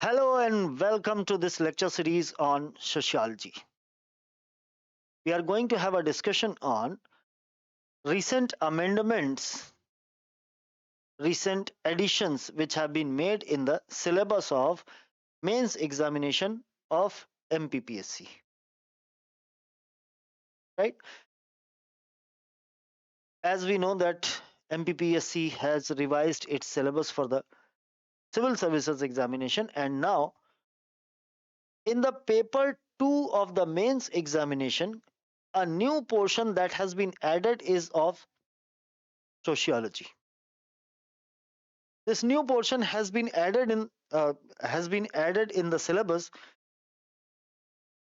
Hello and welcome to this lecture series on sociology. We are going to have a discussion on recent amendments, recent additions which have been made in the syllabus of mains examination of MPPSC. Right? As we know that MPPSC has revised its syllabus for the civil services examination, and now in the paper 2 of the mains examination, a new portion that has been added is of sociology. This new portion has been added in the syllabus,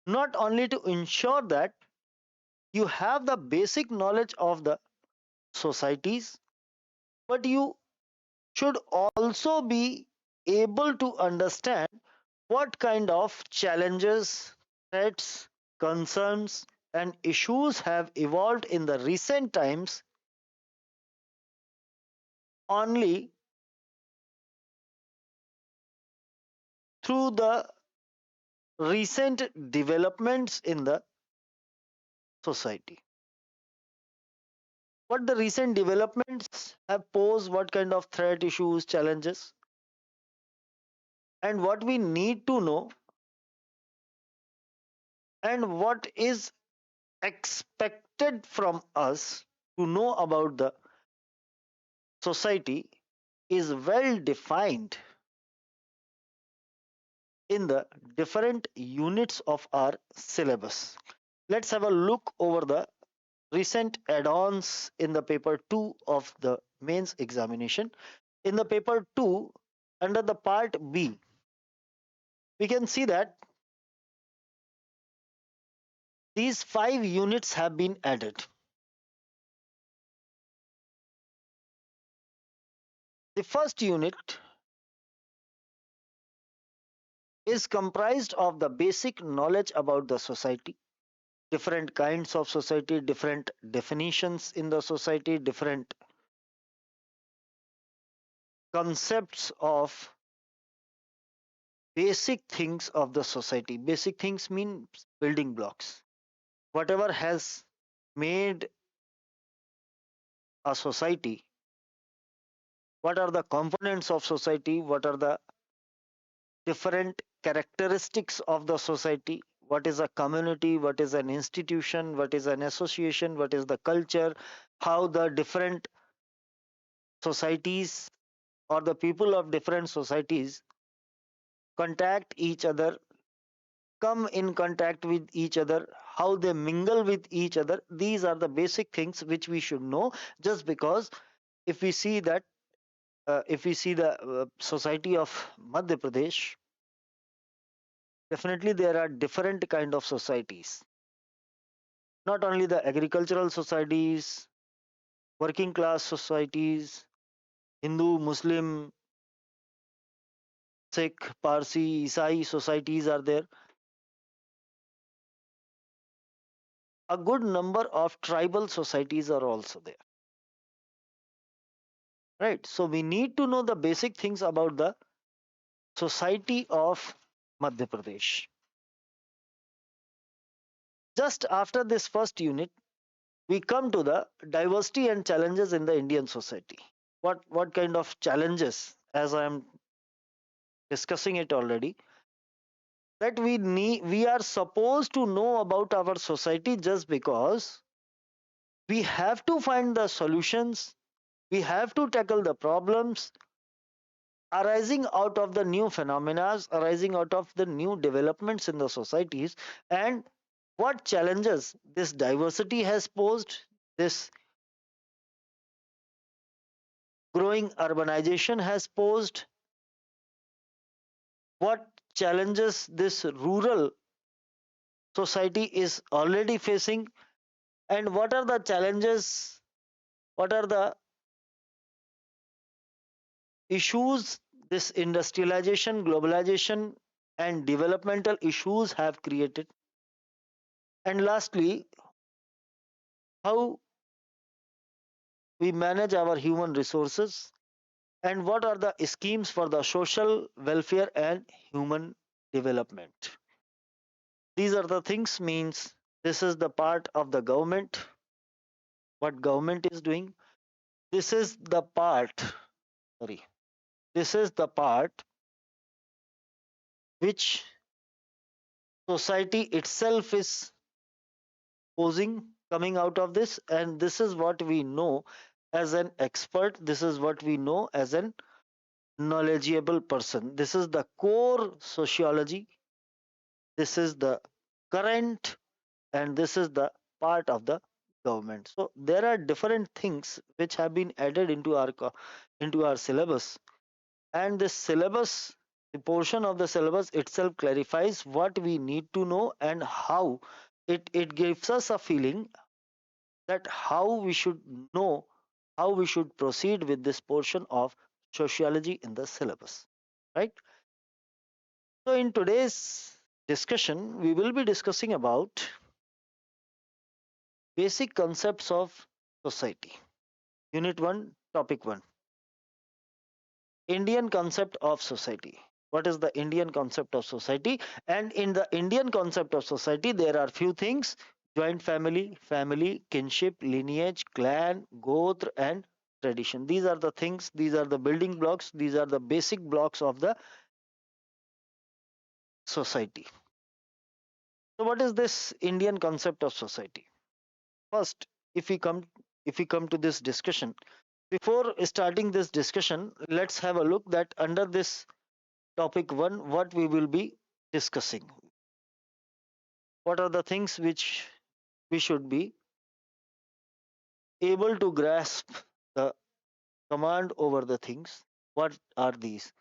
not only to ensure that you have the basic knowledge of the societies, but you should also be able to understand what kind of challenges, threats, concerns, and issues have evolved in the recent times. Only through the recent developments in the society. What the recent developments have posed, what kind of threat, issues, challenges, and what we need to know, and what is expected from us to know about the society is well defined in the different units of our syllabus. Let's have a look over the recent add-ons in the paper 2 of the mains examination. In the paper 2, under the part B, we can see that these 5 units have been added. The first unit is comprised of the basic knowledge about the society, different kinds of society, different definitions in the society, different concepts of basic things of the society. Basic things mean building blocks. Whatever has made a society, what are the components of society, what are the different characteristics of the society, what is a community, what is an institution, what is an association, what is the culture, how the different societies or the people of different societies contact each other, come in contact with each other, how they mingle with each other. These are the basic things which we should know. Just because if we see that if we see the society of Madhya Pradesh, definitely there are different kind of societies, not only the agricultural societies, working class societies, Hindu, Muslim, Sikh, Parsi, Isai societies are there. A good number of tribal societies are also there. Right. So we need to know the basic things about the society of Madhya Pradesh. Just after this first unit, we come to the diversity and challenges in the Indian society. What kind of challenges, as I am discussing it already, that we are supposed to know about our society, just because we have to find the solutions, we have to tackle the problems arising out of the new phenomena, arising out of the new developments in the societies, and what challenges this diversity has posed, this growing urbanization has posed, what challenges this rural society is already facing, and what are the challenges, what are the issues this industrialization, globalization, and developmental issues have created. And lastly, how we manage our human resources, and what are the schemes for the social welfare and human development. These are the things, means this is the part of the government, what government is doing. This is the part, sorry, this is the part which society itself is posing, coming out of this, and this is what we know as an expert, this is what we know as an knowledgeable person. This is the core sociology, this is the current, and this is the part of the government. So there are different things which have been added into our into our syllabus, and this syllabus, the portion of the syllabus itself clarifies what we need to know, and how it gives us a feeling that how we should know, how we should proceed with this portion of sociology in the syllabus, right? So in today's discussion we will be discussing about basic concepts of society. Unit 1, topic 1, Indian concept of society. What is the Indian concept of society? And in the Indian concept of society, there are few things: joint family, family, kinship, lineage, clan, gotra, and tradition. These are the things, these are the building blocks, these are the basic blocks of the society. So, what is this Indian concept of society? First, if we come to this discussion, before starting this discussion, let's have a look that under this topic 1 what we will be discussing, what are the things which we should be able to grasp the command over the things. What are these?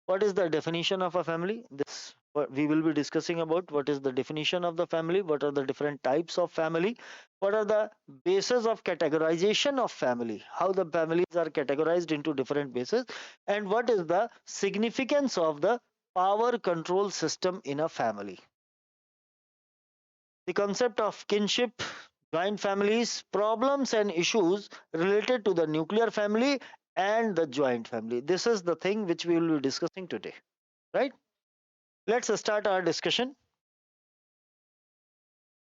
What is the definition of a family? This what we will be discussing about. What is the definition of the family? What are the different types of family? What are the bases of categorization of family? How the families are categorized into different bases, and what is the significance of the power control system in a family? The concept of kinship, joint families, problems and issues related to the nuclear family and the joint family. This is the thing which we will be discussing today, right? Let's start our discussion.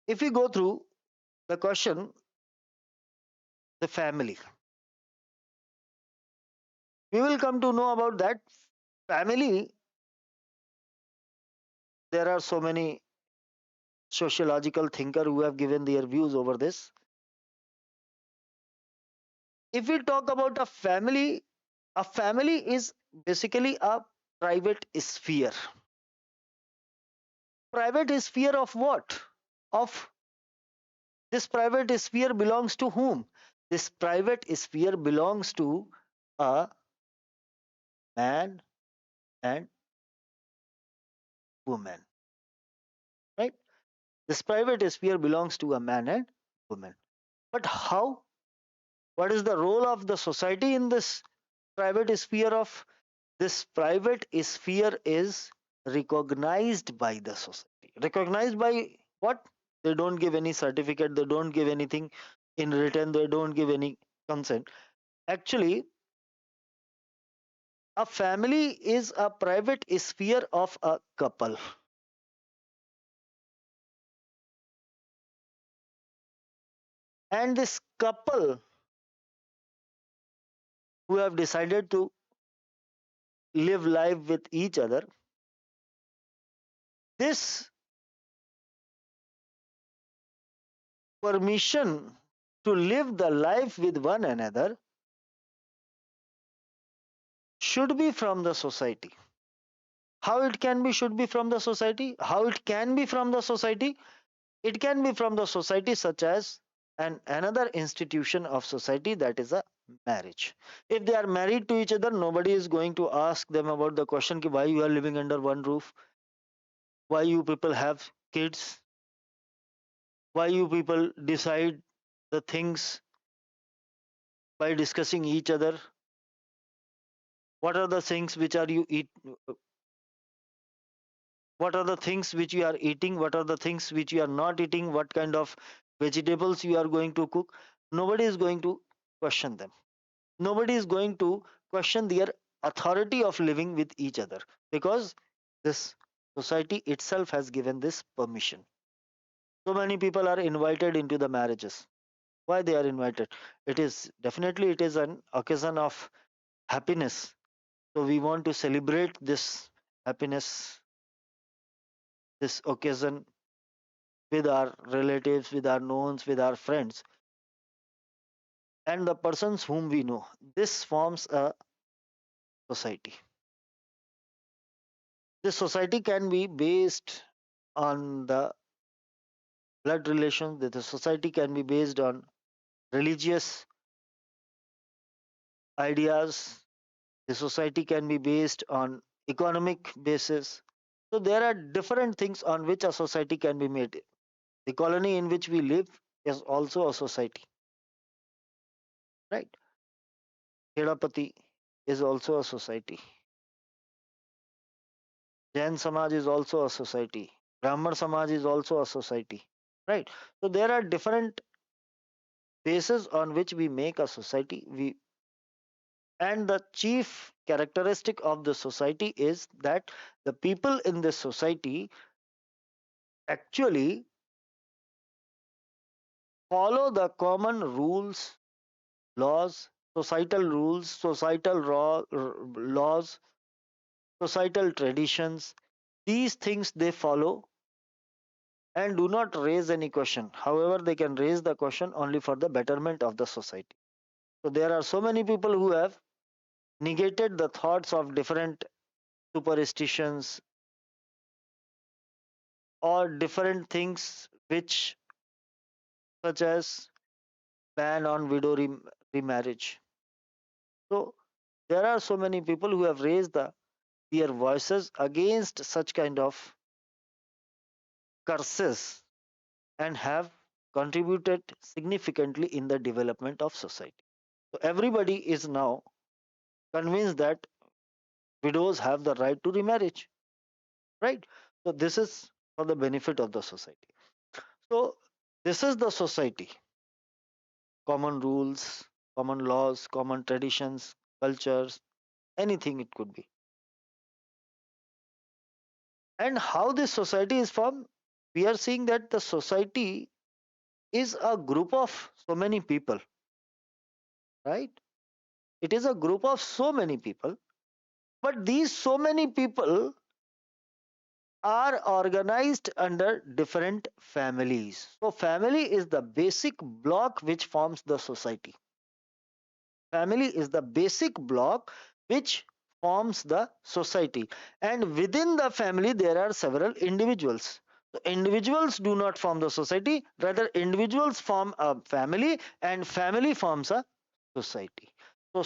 If we go through the question, the family, we will come to know about that family. There are so many sociological thinkers who have given their views over this. If we talk about a family is basically a private sphere. Private sphere of what? Of this private sphere belongs to whom? This private sphere belongs to a man and woman, right? This private sphere belongs to a man and woman. But how? What is the role of the society in this private sphere of this private sphere is recognized by the society. Recognized by what? They don't give any certificate, they don't give anything in written, they don't give any consent. Actually, a family is a private sphere of a couple. And this couple who have decided to live life with each other, this permission to live the life with one another should be from the society. How it can be should be from the society? How it can be from the society? It can be from the society such as another institution of society, that is a marriage. If they are married to each other, nobody is going to ask them about the question ki why you are living under one roof, why you people have kids, why you people decide the things by discussing each other, what are the things which are you eat, what are the things which you are eating, what are the things which you are not eating, what kind of vegetables you are going to cook. Nobody is going to question them, nobody is going to question their authority of living with each other, because this society itself has given this permission. So many people are invited into the marriages. Why they are invited? It is definitely, it is an occasion of happiness. So we want to celebrate this happiness, this occasion, with our relatives, with our knowns, with our friends, and the persons whom we know. This forms a society. This society can be based on the blood relations. The society can be based on religious ideas. The society can be based on economic basis. So there are different things on which a society can be made. The colony in which we live is also a society, right? Hedapati is also a society. Jain Samaj is also a society. Brahman Samaj is also a society, right? So there are different bases on which we make a society. And the chief characteristic of the society is that the people in this society actually follow the common rules, laws, societal rules, laws, societal traditions. These things they follow and do not raise any question. However, they can raise the question only for the betterment of the society. So there are so many people who have negated the thoughts of different superstitions or different things which, such as ban on widow remarriage. So there are so many people who have raised their voices against such kind of curses and have contributed significantly in the development of society. So everybody is now convinced that widows have the right to remarriage, right? So this is for the benefit of the society. So this is the society: common rules, common laws, common traditions, cultures, anything it could be. And how this society is formed, we are seeing that the society is a group of so many people, right? It is a group of so many people, but these so many people are organized under different families. So family is the basic block which forms the society. Family is the basic block which forms the society. And within the family, there are several individuals. So individuals do not form the society, rather, individuals form a family, and family forms a society. So,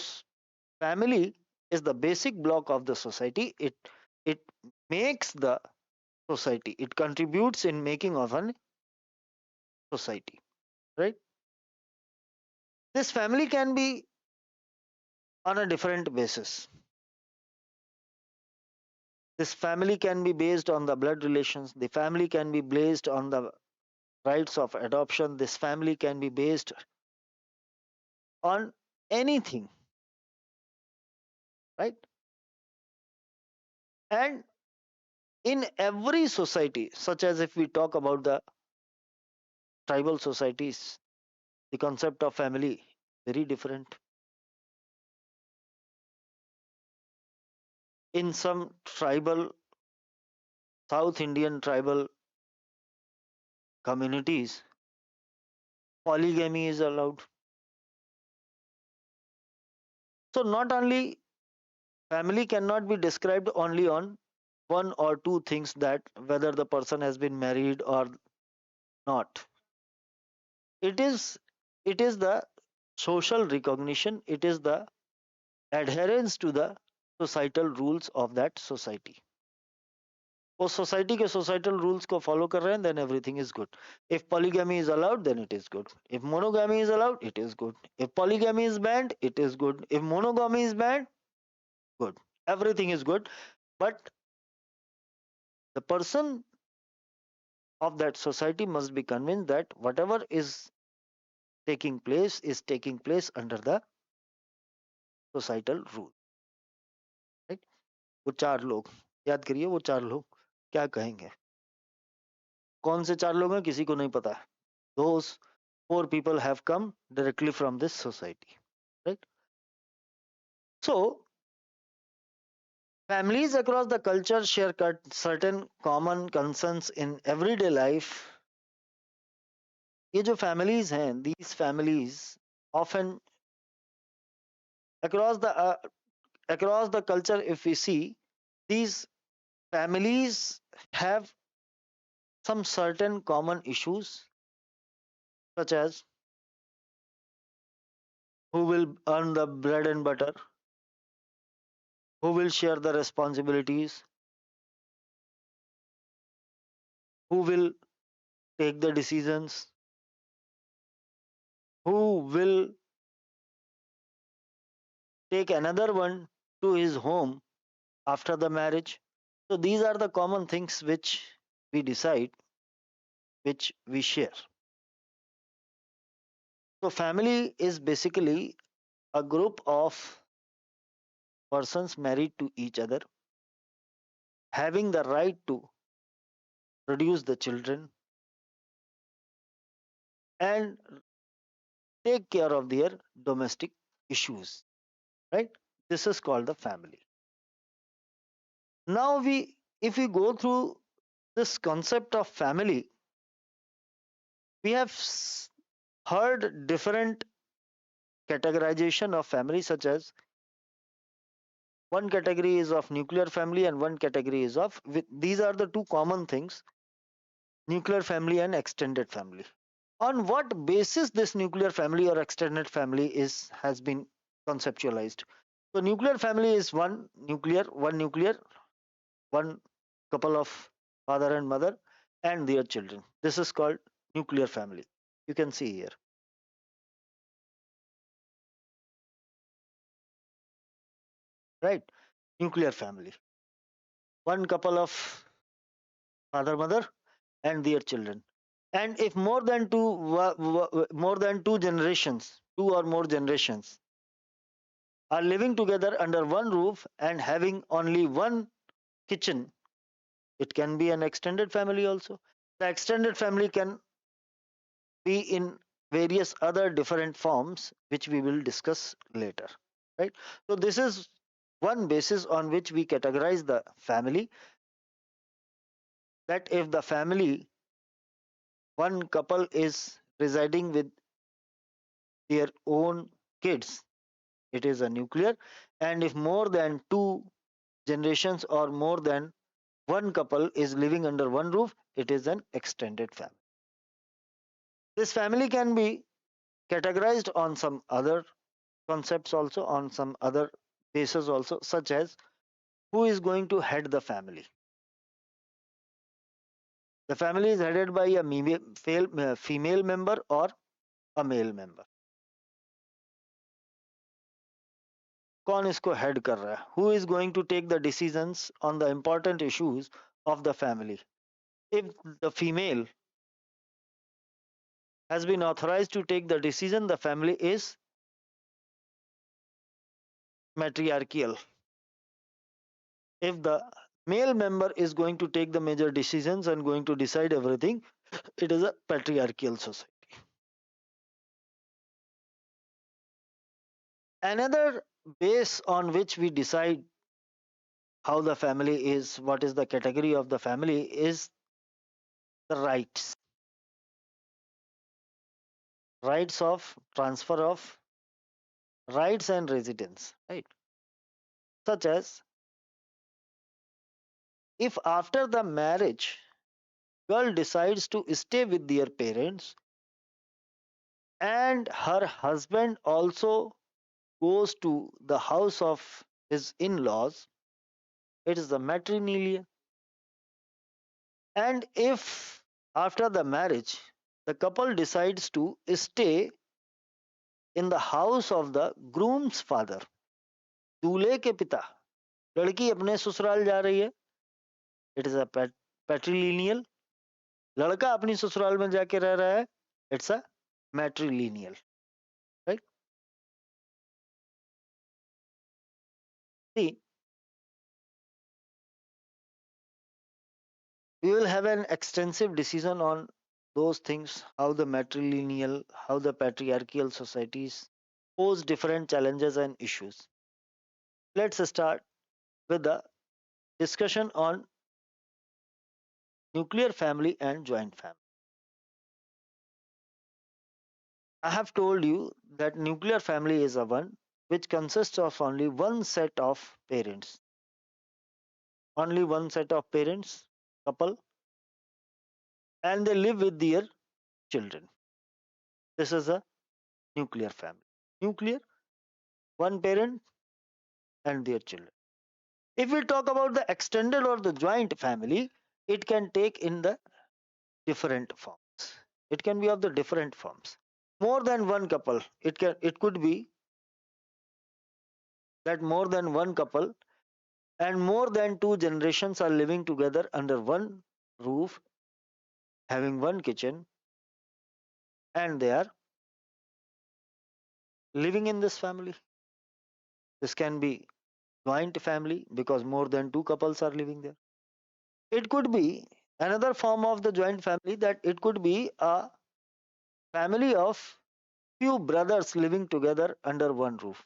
family is the basic block of the society. It makes the society, it contributes in making of an society, right? This family can be on a different basis. This family can be based on the blood relations. The family can be based on the rights of adoption. This family can be based on anything, right? And in every society, such as if we talk about the tribal societies, the concept of family very different. In some tribal, South Indian tribal communities, polygamy is allowed. So not only family cannot be described only on one or two things, that whether the person has been married or not. It is it is the social recognition, it is the adherence to the societal rules of that society. वो society के societal rules को follow कर रहे हैं, then everything is good. If polygamy is allowed, then it is good. If monogamy is allowed, it is good. If polygamy is banned, it is good. If monogamy is banned, good. Everything is good. But the person of that society must be convinced that whatever is taking place under the societal rule. वो चार लोग, याद करिए वो चार लोग क्या कहेंगे। कौन से चार लोग हैं किसी को नहीं पता है। Those four people have come directly from this society, right? So families across the culture share certain common concerns in everyday life. ये जो families हैं, these families often across the culture, if we see, these families have some certain common issues, such as who will earn the bread and butter, who will share the responsibilities, who will take the decisions, who will take another one to his home after the marriage. So these are the common things which we decide, which we share. So family is basically a group of persons married to each other, having the right to produce the children and take care of their domestic issues, right? This is called the family. Now if we go through this concept of family, we have heard different categorization of family, such as one category is of nuclear family and one category is of these are the two common things, nuclear family and extended family. On what basis this nuclear family or extended family is has been conceptualized? So nuclear family is one couple of father and mother and their children. This is called nuclear family. You can see here, right? Nuclear family, one couple of father mother and their children. And if more than two or more generations are living together under one roof and having only one kitchen, it can be an extended family also. The extended family can be in various other different forms, which we will discuss later, right? So this is one basis on which we categorize the family, that if the family, one couple is residing with their own kids, it is a nuclear. And if more than two generations or more than one couple is living under one roof, it is an extended family. This family can be categorized on some other concepts also, on some other bases also, such as who is going to head the family. The family is headed by a female member or a male member. कौन इसको head कर रहा है? Who is going to take the decisions on the important issues of the family? If the female has been authorized to take the decision, the family is matriarchal. If the male member is going to take the major decisions and going to decide everything, it is a patriarchal society. Another base on which we decide how the family is, what is the category of the family, is the rights of transfer of rights and residence, right? Such as if after the marriage girl decides to stay with their parents and her husband also goes to the house of his in-laws, it is the matrilineal. And if after the marriage the couple decides to stay in the house of the groom's father, दूल्हे के पिता, लड़की अपने ससुराल जा रही है, it is a patrilineal. लड़का अपनी ससुराल में जाके रह रहा है, it's a matrilineal, right? See, We will have an extensive decision on those things, how the matrilineal, how the patriarchal societies pose different challenges and issues. Let's start with the discussion on nuclear family and joint family. I have told you that nuclear family is a one which consists of only one set of parents, only one set of parents, couple, and they live with their children. This is a nuclear family. Nuclear, one parent and their children. If we talk about the extended or the joint family, it can take in the different forms. It can be of the different forms. More than one couple. It could be that more than one couple and more than two generations are living together under one roof, having one kitchen, and they are living in this family. This can be joint family because more than two couples are living there. It could be another form of the joint family, that it could be a family of few brothers living together under one roof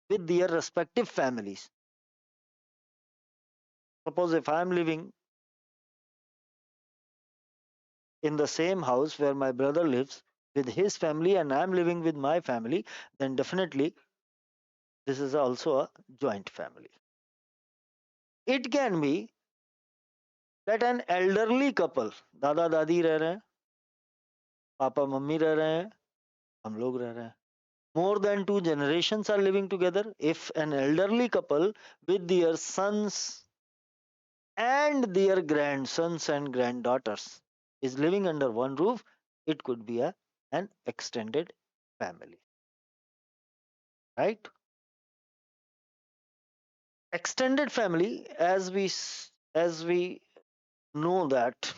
with their respective families. Suppose if I am living in the same house where my brother lives with his family and I am living with my family, then definitely this is also a joint family. It can be that an elderly couple, दादा दादी रह रहे हैं, papa mummy रह रहे हैं, हम लोग रह रहे हैं. More than two generations are living together. If an elderly couple with their sons and their grandsons and granddaughters is living under one roof, it could be an extended family, right? Extended family, as we know that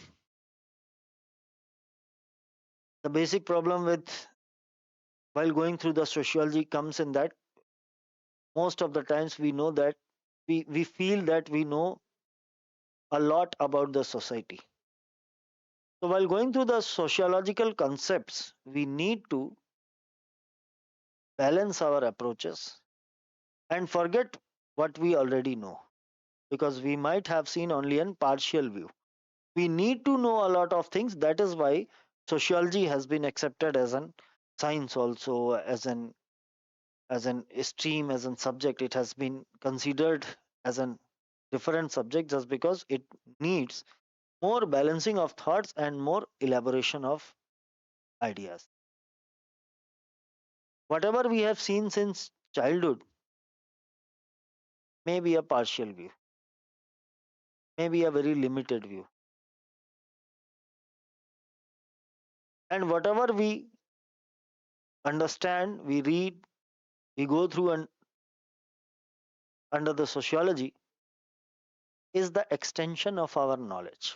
the basic problem with while going through the sociology comes in that most of the times we know that we feel that we know a lot about the society. So while going through the sociological concepts, we need to balance our approaches and forget what we already know, because we might have seen only a partial view. We need to know a lot of things. That is why sociology has been accepted as an science, also as an stream, as a subject. It has been considered as a different subject just because it needs more balancing of thoughts and more elaboration of ideas. Whatever we have seen since childhood may be a partial view, may be a very limited view. And whatever we understand, we read, we go through and under the sociology is the extension of our knowledge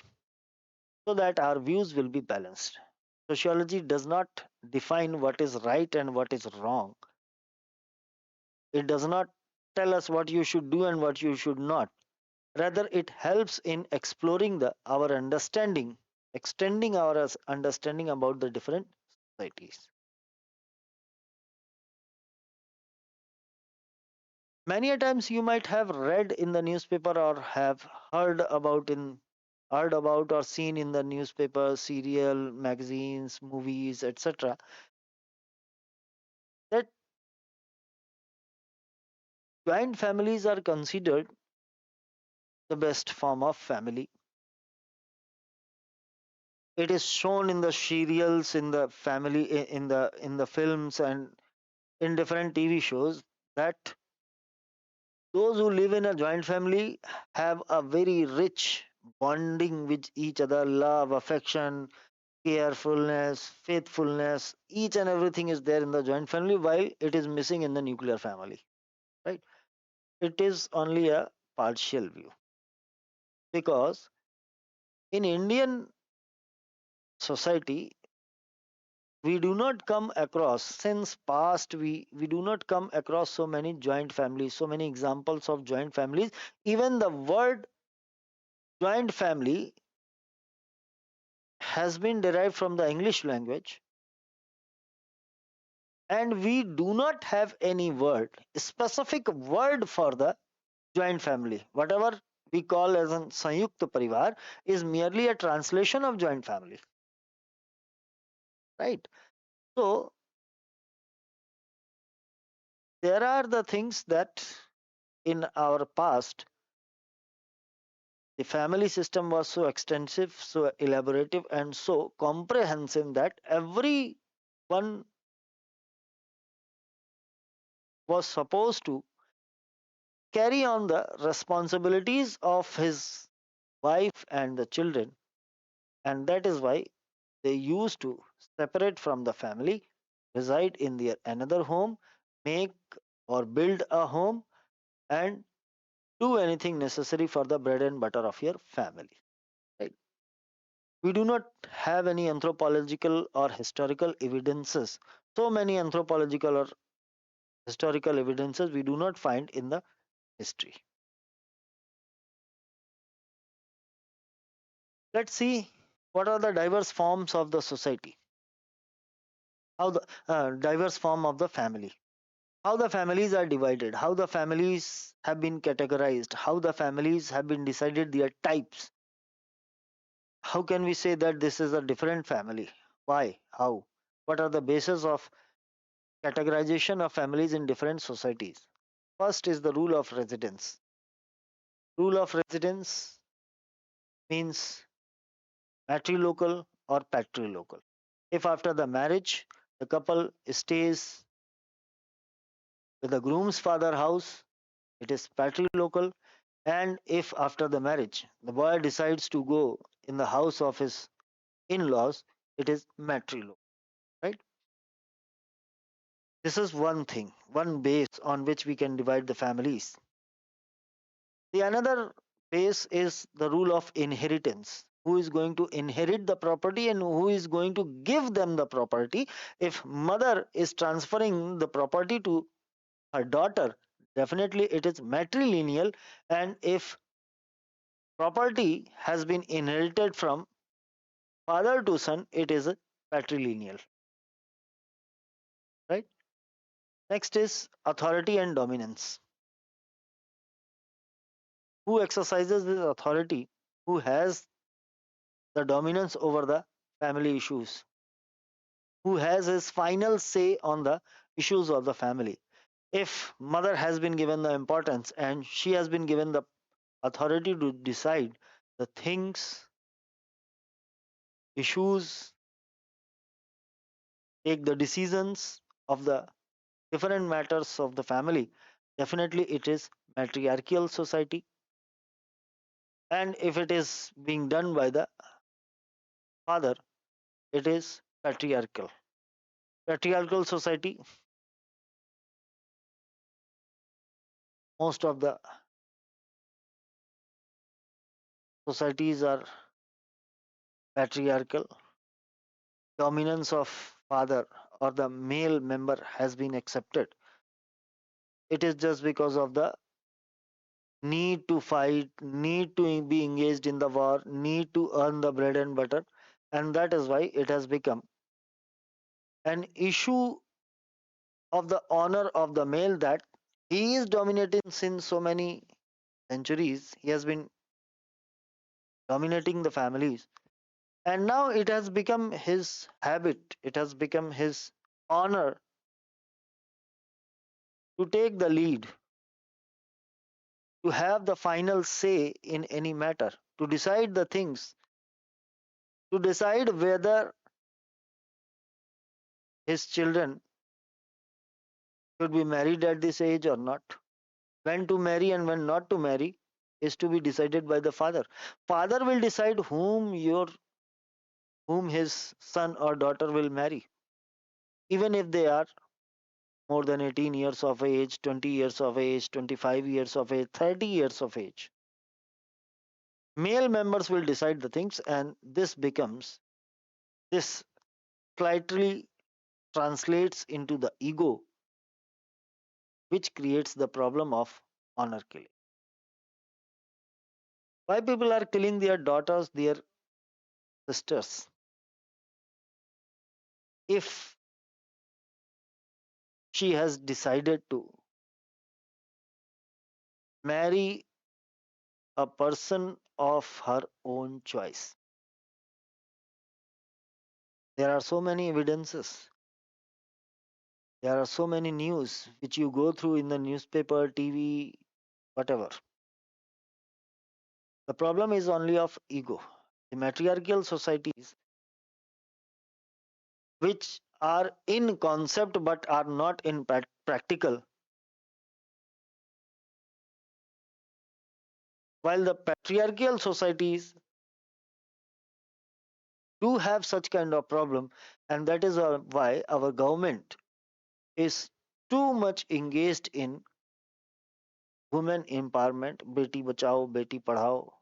so that our views will be balanced. Sociology does not define what is right and what is wrong. It does not tell us what you should do and what you should not. Rather, it helps in exploring our understanding, extending our understanding about the different societies. Many a times you might have read in the newspaper or have heard about or seen in the newspaper, serial, magazines, movies, etc., that joint families are considered the best form of family. It is shown in the serials, in the family, in the films, and in different TV shows that those who live in a joint family have a very rich bonding with each other, love, affection, carefulness, faithfulness, each and everything is there in the joint family, while it is missing in the nuclear family, right? It is only a partial view, because in Indian society, we do not come across, since past we do not come across so many joint families, so many examples of joint families. Even the word joint family has been derived from the English language, and we do not have any word, specific word for the joint family. Whatever we call as an Sanyukta Parivar is merely a translation of joint family, right? So there are the things that in our past the family system was so extensive, so elaborative, and so comprehensive that everyone was supposed to carry on the responsibilities of his wife and the children, and that is why they used to separate from the family, reside in their another home, make or build a home, and do anything necessary for the bread and butter of your family. Right? We do not have any anthropological or historical evidences. So many anthropological or historical evidences we do not find in the history. Let's see what are the diverse forms of the society, how the diverse form of the family, how the families are divided, how the families have been categorized, how the families have been decided their types. How can we say that this is a different family? Why? How? What are the bases of categorization of families in different societies? First is the rule of residence. Rule of residence means matrilocal or patrilocal. If after the marriage the couple stays with the groom's father house, it is patrilocal. And if after the marriage the boy decides to go in the house of his in-laws, it is matrilocal, right? This is one thing, one base on which we can divide the families. The another base is the rule of inheritance. Who is going to inherit the property and who is going to give them the property? If mother is transferring the property to her daughter, definitely it is matrilineal. And if property has been inherited from father to son, it is a patrilineal, right? Next is authority and dominance. Who exercises this authority? Who has the dominance over the family issues? Who has his final say on the issues of the family? If mother has been given the importance and she has been given the authority to decide the things, issues, take the decisions of the different matters of the family, definitely it is matriarchal society. And if it is being done by the father, it is patriarchal. Patriarchal society, most of the societies are patriarchal. Dominance of father or the male member has been accepted. It is just because of the need to fight, need to be engaged in the war, need to earn the bread and butter, and that is why it has become an issue of the honor of the male that he is dominating since so many centuries. He has been dominating the families, and now it has become his habit, it has become his honor to take the lead, to have the final say in any matter, to decide the things, to decide whether his children should be married at this age or not. When to marry and when not to marry is to be decided by the father. Father will decide whom his son or daughter will marry, even if they are more than 18 years of age, 20 years of age, 25 years of age, 30 years of age. Male members will decide the things, and this slightly translates into the ego, which creates the problem of honor killing. Why people are killing their daughters, their sisters? if she has decided to marry a person of her own choice. There are so many evidences. There are so many news which you go through in the newspaper, TV, whatever. The problem is only of ego. The matriarchal societies, which are in concept but are not in practical, while the patriarchal societies do have such kind of problem, and that is why our government is too much engaged in women empowerment, beti bachao, beti padhao,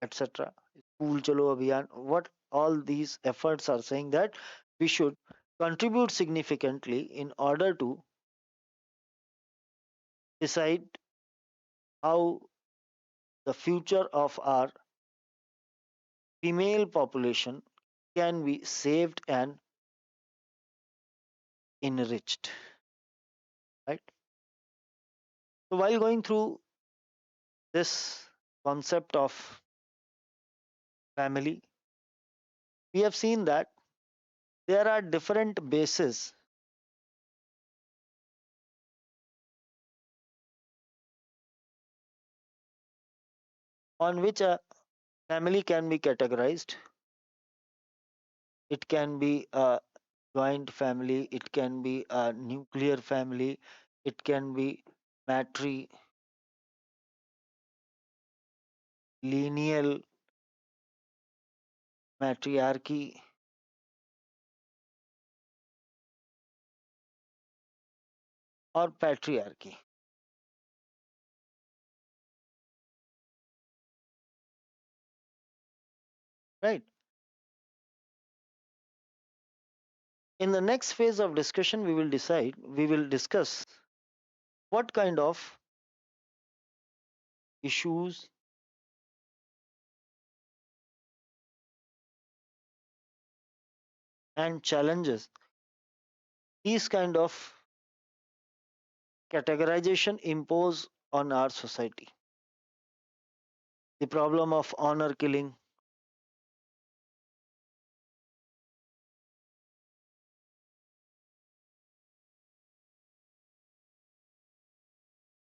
etc. School chalo abhiyan. What all these efforts are saying that we should contribute significantly in order to decide how the future of our female population can be saved and enriched, right? So while going through this concept of family, we have seen that there are different bases on which a family can be categorized. It can be a joint family, it can be a nuclear family, it can be matrilineal, matriarchy, or patriarchy, right? In the next phase of discussion, we will discuss what kind of issues and challenges these kind of categorization impose on our society. The problem of honor killing,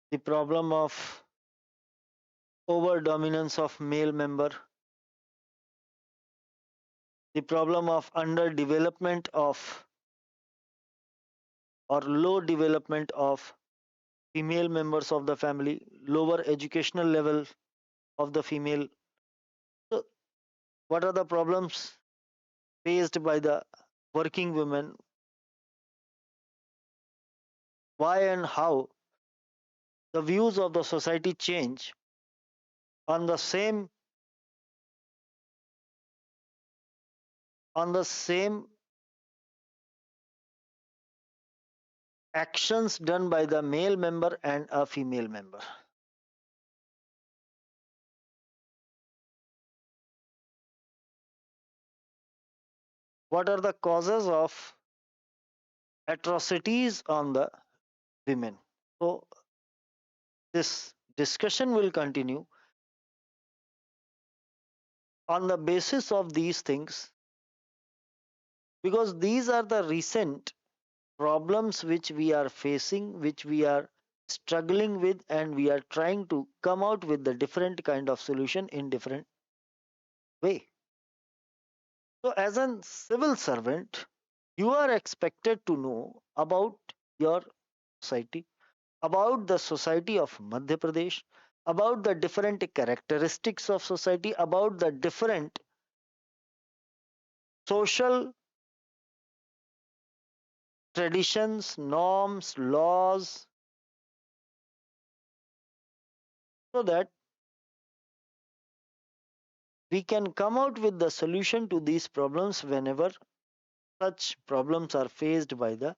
the problem of over dominance of male member, the problem of underdevelopment of or low development of female members of the family, lower educational level of the female. So, what are the problems faced by the working women? Why and how the views of the society change on the same actions done by the male member and a female member? What are the causes of atrocities on the women? So, this discussion will continue on the basis of these things because these are the recent problems which we are facing, which we are struggling with, and we are trying to come out with the different kind of solution in different way. So, as a civil servant, you are expected to know about your society, about the society of Madhya Pradesh, about the different characteristics of society, about the different social traditions, norms, laws, so that we can come out with the solution to these problems whenever such problems are faced by the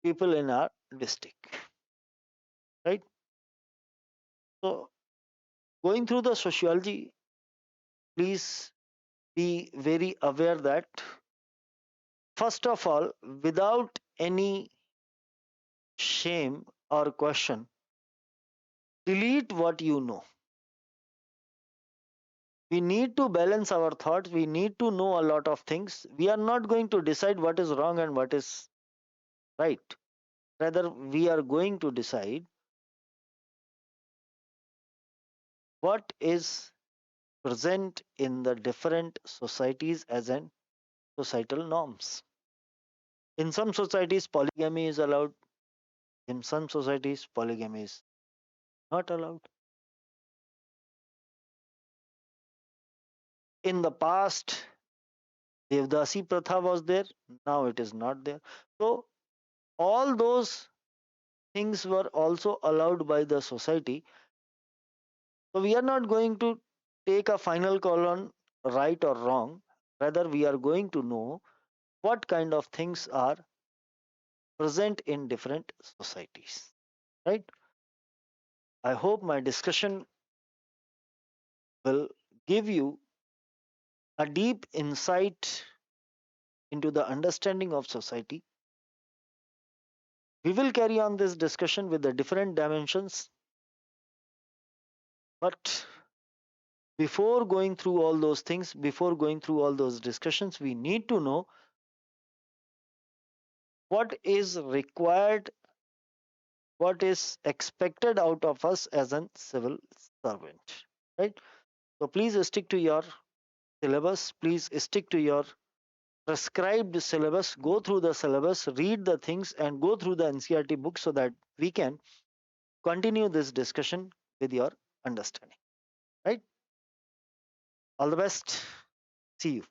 people in our district, right? So, going through the sociology, please be very aware that first of all, without any shame or question, delete what you know. We need to balance our thoughts. We need to know a lot of things. We are not going to decide what is wrong and what is right. Rather, we are going to decide what is present in the different societies as an societal norms. In some societies, polygamy is allowed. In some societies, polygamy is not allowed. In the past, Devdasi Pratha was there. Now it is not there. So all those things were also allowed by the society. So we are not going to take a final call on right or wrong. Rather, we are going to know what kind of things are present in different societies. Right? I hope my discussion will give you a deep insight into the understanding of society. We will carry on this discussion with the different dimensions, but before going through all those things, before going through all those discussions, we need to know what is required, what is expected out of us as a civil servant. Right? So please stick to your syllabus, please stick to your prescribed syllabus, go through the syllabus, read the things, and go through the NCERT book so that we can continue this discussion with your understanding. Right? All the best. See you.